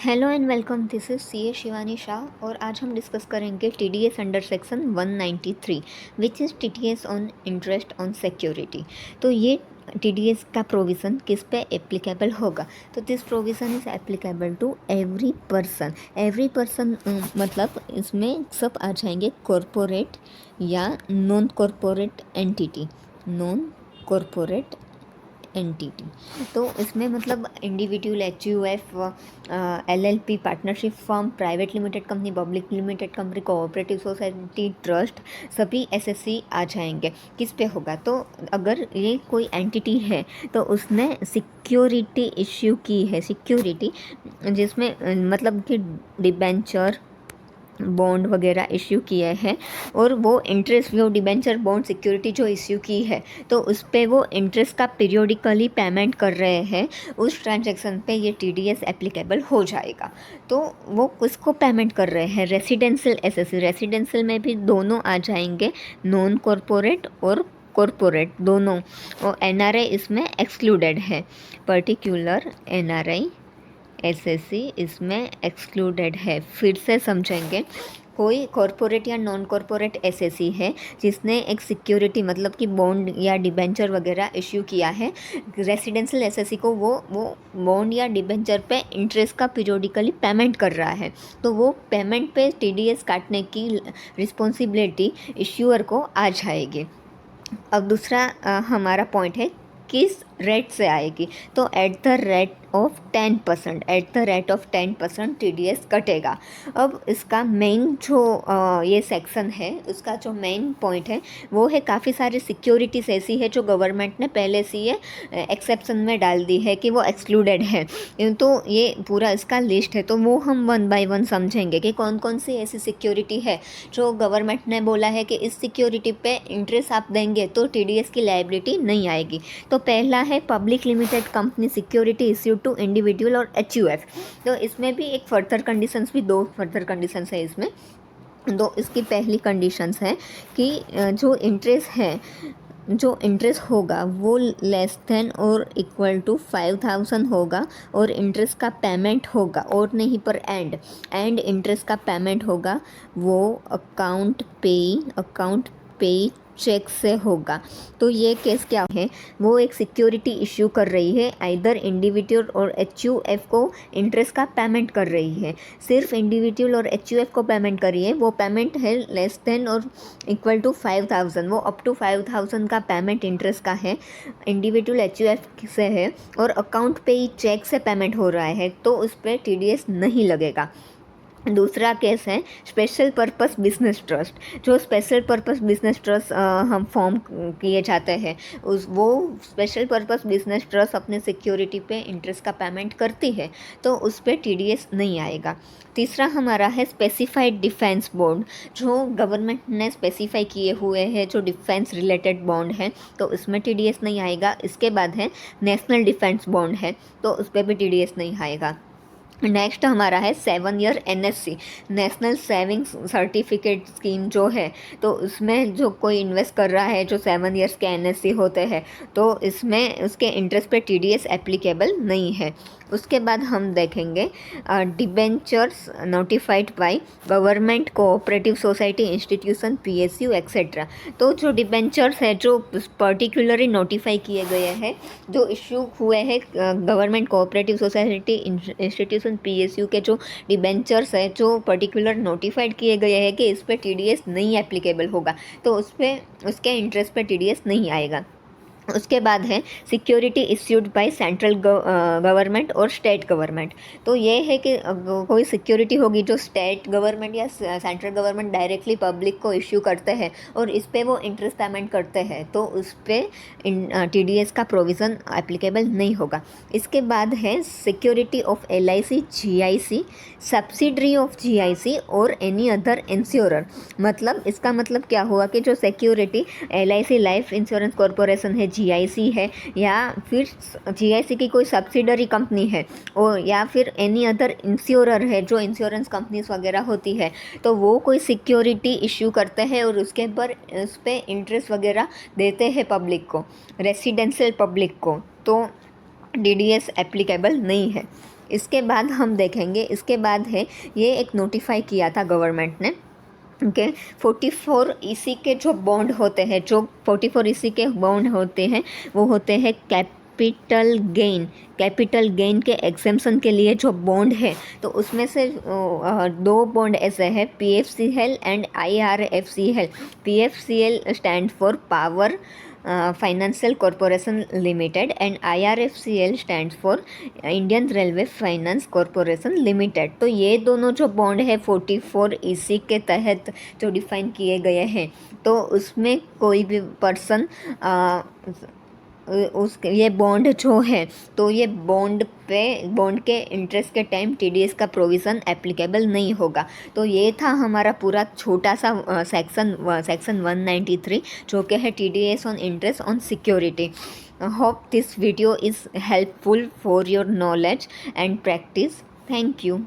Hello and welcome, this is C A Shivani Shah और आज हम डिस्कस करेंगे TDS under section 193 which is TDS on interest on security. तो ये TDS का प्रोविज़न किस पे एप्लीकेबल होगा? तो this provision is applicable to every person मतलब इसमें सब आ जाएंगे, कॉरपोरेट या नॉन कॉरपोरेट एंटिटी। तो इसमें मतलब individual, HUF, LLP, partnership firm, private limited company, public limited company, cooperative society, trust, सभी SSC आ जाएंगे। किस पे होगा? तो अगर ये कोई एंटिटी है तो उसने सिक्योरिटी इश्यू की है, सिक्योरिटी जिसमें मतलब कि डिबेंचर, बॉन्ड वगैरह इश्यू किए हैं और वो इंटरेस्ट, वो डिबेंचर, बॉन्ड, सिक्योरिटी जो इश्यू की है तो उस पर वो इंटरेस्ट का पीरियोडिकली पेमेंट कर रहे हैं, उस ट्रांजैक्शन पे ये TDS एप्लीकेबल हो जाएगा। तो वो किसको पेमेंट कर रहे हैं? Residential SSC। रेसिडेंशियल में भी दोनों आ जाएंगे, नॉन कॉरपोरेट और कॉरपोरेट दोनों, और NRI इसमें एक्सक्लूडेड है। पर्टिकुलर NRI SSC इसमें एक्सक्लूडेड है। फिर से समझेंगे, कोई कॉरपोरेट या नॉन कॉरपोरेट SSC है जिसने एक सिक्योरिटी मतलब कि बॉन्ड या डिबेंचर वगैरह इश्यू किया है, रेसिडेंशियल SSC को वो बॉन्ड या डिबेंचर पे इंटरेस्ट का पीरियोडिकली पेमेंट कर रहा है, तो वो पेमेंट पे TDS काटने की रिस्पॉन्सिबिलिटी इश्यूअर को आ जाएगी। अब दूसरा हमारा पॉइंट है किस रेट से आएगी? तो at the rate of 10% TDS कटेगा। अब इसका मेन जो ये सेक्शन है, उसका जो मेन पॉइंट है वो है, काफ़ी सारी सिक्योरिटीज ऐसी है जो गवर्नमेंट ने पहले से ये एक्सेप्शन में डाल दी है कि वो एक्सक्लूडेड है। तो ये पूरा इसका लिस्ट है, तो वो हम 1 बाय 1 समझेंगे कि कौन कौन सी ऐसी सिक्योरिटी है जो गवर्नमेंट ने बोला है कि इस सिक्योरिटी पे इंटरेस्ट आप देंगे तो TDS की लायबिलिटी नहीं आएगी। तो पहला है public limited company security issued to individual और HUF। तो इसमें भी एक फर्दर कंडीशंस भी, 2 फर्दर कंडीशंस है इसमें। तो इसकी पहली कंडीशंस है कि जो इंटरेस्ट होगा वो लेस देन और इक्वल टू 5000 होगा, और इंटरेस्ट का पेमेंट होगा, और नहीं पर एंड इंटरेस्ट का पेमेंट होगा वो अकाउंट पे चेक से होगा। तो ये केस क्या है? वो एक सिक्योरिटी इश्यू कर रही है, आइदर इंडिविजुअल और HUF को इंटरेस्ट का पेमेंट कर रही है, सिर्फ इंडिविजुअल और HUF को पेमेंट कर रही है। वो पेमेंट है लेस देन और इक्वल टू 5000, वो अप टू 5000 का पेमेंट इंटरेस्ट का है, इंडिविजुअल HUF से है, और अकाउंट पे ही चेक से पेमेंट हो रहा है, तो उस पर TDS नहीं लगेगा। दूसरा केस है स्पेशल पर्पस बिजनेस ट्रस्ट। जो स्पेशल पर्पस बिजनेस ट्रस्ट हम फॉर्म किए जाते हैं, वो स्पेशल पर्पस बिजनेस ट्रस्ट अपने सिक्योरिटी पे इंटरेस्ट का पेमेंट करती है, तो उस पर TDS नहीं आएगा। तीसरा हमारा है स्पेसिफाइड डिफेंस बॉन्ड। जो गवर्नमेंट ने स्पेसिफाई किए हुए हैं, जो डिफेंस रिलेटेड बॉन्ड है, तो उसमें TDS नहीं आएगा। इसके बाद है नेशनल डिफेंस बॉन्ड है, तो उस पर भी TDS नहीं आएगा। नेक्स्ट हमारा है 7 year NSC, national savings certificate scheme जो है, तो उसमें जो कोई इन्वेस्ट कर रहा है, जो 7 ईयर्स के NSC होते हैं, तो इसमें उसके इंटरेस्ट पे TDS एप्लीकेबल नहीं है। उसके बाद हम देखेंगे debentures notified by government, cooperative society, institution, PSU etcetera. तो जो डिबेंचर्स है जो पर्टिकुलरली नोटिफाई किए गए हैं, जो इश्यू हुए हैं government, cooperative society, institution, PSU के जो डिबेंचर्स है जो पर्टिकुलर नोटिफाइड किए गए हैं कि इस पर TDS नहीं एप्लीकेबल होगा, तो उस पर उसके इंटरेस्ट पर TDS नहीं आएगा। उसके बाद है security issued by central government और स्टेट गवर्नमेंट। तो ये है कि कोई सिक्योरिटी होगी जो स्टेट गवर्नमेंट या सेंट्रल गवर्नमेंट डायरेक्टली पब्लिक को इश्यू करते हैं और इस पे वो इंटरेस्ट पेमेंट करते हैं, तो उस पर TDS का प्रोविज़न एप्लीकेबल नहीं होगा। इसके बाद है security of LIC, GIC, subsidiary of GIC और एनी अदर इंश्योरर। मतलब इसका मतलब क्या हुआ कि जो security LIC life insurance corporation है, GIC है, या फिर GIC की कोई सब्सिडरी कंपनी है, और या फिर एनी अदर इंश्योरर है, जो इंश्योरेंस कंपनीज वगैरह होती है, तो वो कोई सिक्योरिटी इश्यू करते हैं और उसके पर उस पर इंटरेस्ट वगैरह देते हैं पब्लिक को, रेसिडेंशियल पब्लिक को, तो TDS एप्लीकेबल नहीं है। इसके बाद हम देखेंगे, इसके बाद है ये एक नोटिफाई किया था गवर्नमेंट ने के 44 ईसी के जो बॉन्ड होते हैं, जो 44 ईसी के बॉन्ड होते हैं वो होते हैं कैपिटल गेन के एग्जेम्पशन के लिए जो बॉन्ड है, तो उसमें से दो बॉन्ड ऐसे हैं, PFCL and IRFCL। PFCL stand for power financial corporation limited and IRFCL stand for Indian railway finance corporation limited. तो ये दोनों जो बॉन्ड है 44 ईसी के तहत जो डिफाइन किए गए हैं, तो उसमें कोई भी पर्सन ये बॉन्ड जो है, तो ये बॉन्ड के इंटरेस्ट के टाइम TDS का प्रोविज़न एप्लीकेबल नहीं होगा। तो ये था हमारा पूरा छोटा सा सेक्शन 193 जो कि है TDS on interest on security. Hope this video is helpful for your knowledge and practice. Thank you.